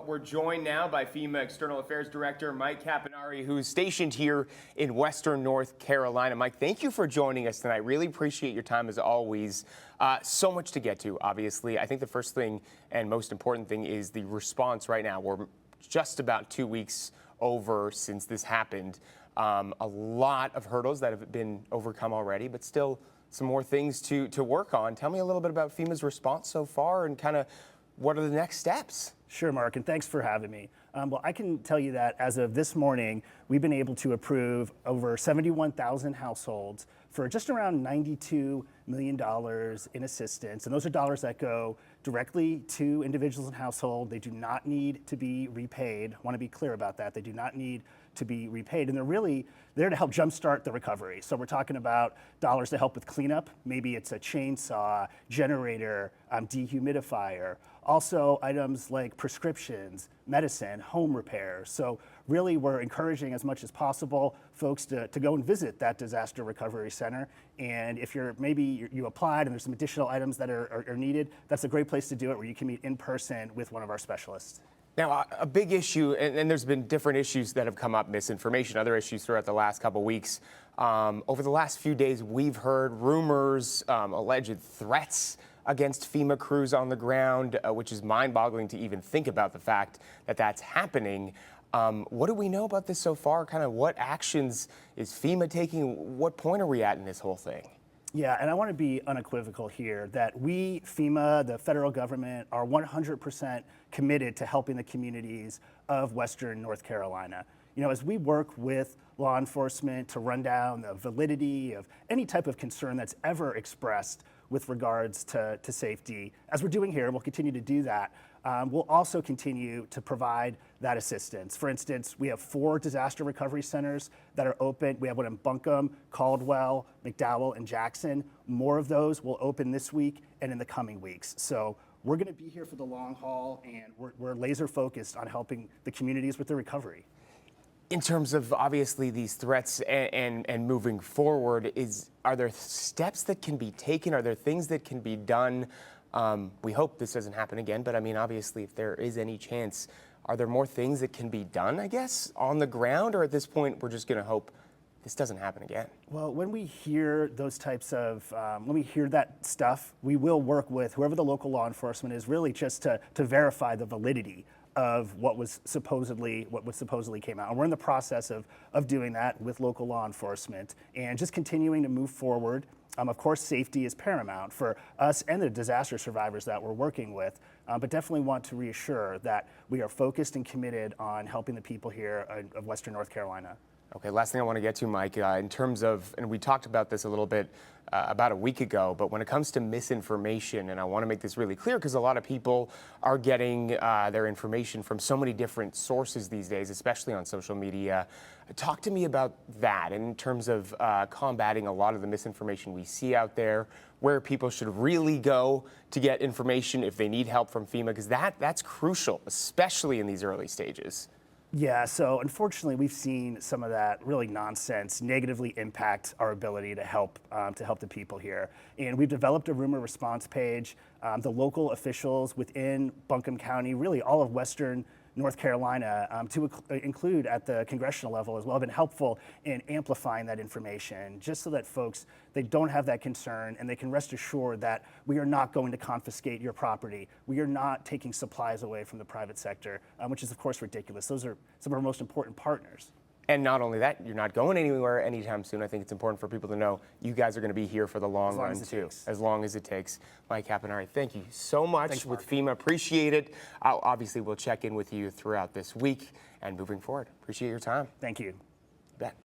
But we're joined now by FEMA External Affairs Director Mike Caponari, who's stationed here in Western North Carolina. Mike, thank you for joining us tonight. Really appreciate your time as always. So much to get to, obviously. I think the first thing and most important thing is the response right now. We're just about 2 weeks over since this happened. A lot of hurdles that have been overcome already, but still some more things to work on. Tell me a little bit about FEMA's response so far and kind of what are the next steps? Sure, Mark, and thanks for having me. Well, I can tell you that as of this morning, we've been able to approve over 71,000 households for just around $92 million in assistance. And those are dollars that go directly to individuals and households. They do not need to be repaid. I want to be clear about that. They do not need to be repaid. And they're really there to help jumpstart the recovery. So we're talking about dollars to help with cleanup. Maybe it's a chainsaw, generator, dehumidifier. Also items like prescriptions, medicine, home repairs. So really we're encouraging as much as possible folks to go and visit that disaster recovery center. And if you applied and there's some additional items that are needed, that's a great place to do it where you can meet in person with one of our specialists. Now, a big issue, and there's been different issues that have come up, misinformation, other issues throughout the last couple weeks. Over the last few days, we've heard rumors, alleged threats against FEMA crews on the ground, which is mind-boggling to even think about the fact that that's happening. What do we know about this so far? Kind of what actions is FEMA taking? What point are we at in this whole thing? Yeah, and I want to be unequivocal here that we, FEMA, the federal government, are 100% committed to helping the communities of Western North Carolina. You know, as we work with law enforcement to run down the validity of any type of concern that's ever expressed with regards to safety, as we're doing here, we'll continue to do that. We'll also continue to provide that assistance. For instance, we have 4 disaster recovery centers that are open. We have one in Buncombe, Caldwell, McDowell, and Jackson. More of those will open this week and in the coming weeks. So we're going to be here for the long haul, and we're laser focused on helping the communities with their recovery. In terms of obviously these threats and moving forward, are there steps that can be taken? Are there things that can be done? We hope this doesn't happen again, but I mean, obviously, if there is any chance, are there more things that can be done, I guess, on the ground? Or at this point, we're just going to hope this doesn't happen again? Well, when we hear those types of, when we hear that stuff, we will work with whoever the local law enforcement is, really just to verify the validity of what supposedly came out. And we're in the process of doing that with local law enforcement and just continuing to move forward. Of course, safety is paramount for us and the disaster survivors that we're working with, but definitely want to reassure that we are focused and committed on helping the people here of Western North Carolina. Okay, last thing I want to get to, Mike, in terms of, and we talked about this a little bit about a week ago, but when it comes to misinformation, and I want to make this really clear because a lot of people are getting their information from so many different sources these days, especially on social media. Talk to me about that in terms of combating a lot of the misinformation we see out there, where people should really go to get information if they need help from FEMA, because that's crucial, especially in these early stages. Yeah, so unfortunately, we've seen some of that really nonsense negatively impact our ability to help the people here. And we've developed a rumor response page. The local officials within Buncombe County, really all of Western North Carolina, to include at the congressional level as well, have been helpful in amplifying that information, just so that folks, they don't have that concern and they can rest assured that we are not going to confiscate your property. We are not taking supplies away from the private sector, which is of course ridiculous. Those are some of our most important partners. And not only that, you're not going anywhere anytime soon. I think it's important for people to know you guys are going to be here for the long run too, as long as it takes. Mike Caponari, thank you so much with FEMA. Appreciate it. Obviously, we'll check in with you throughout this week and moving forward. Appreciate your time. Thank you.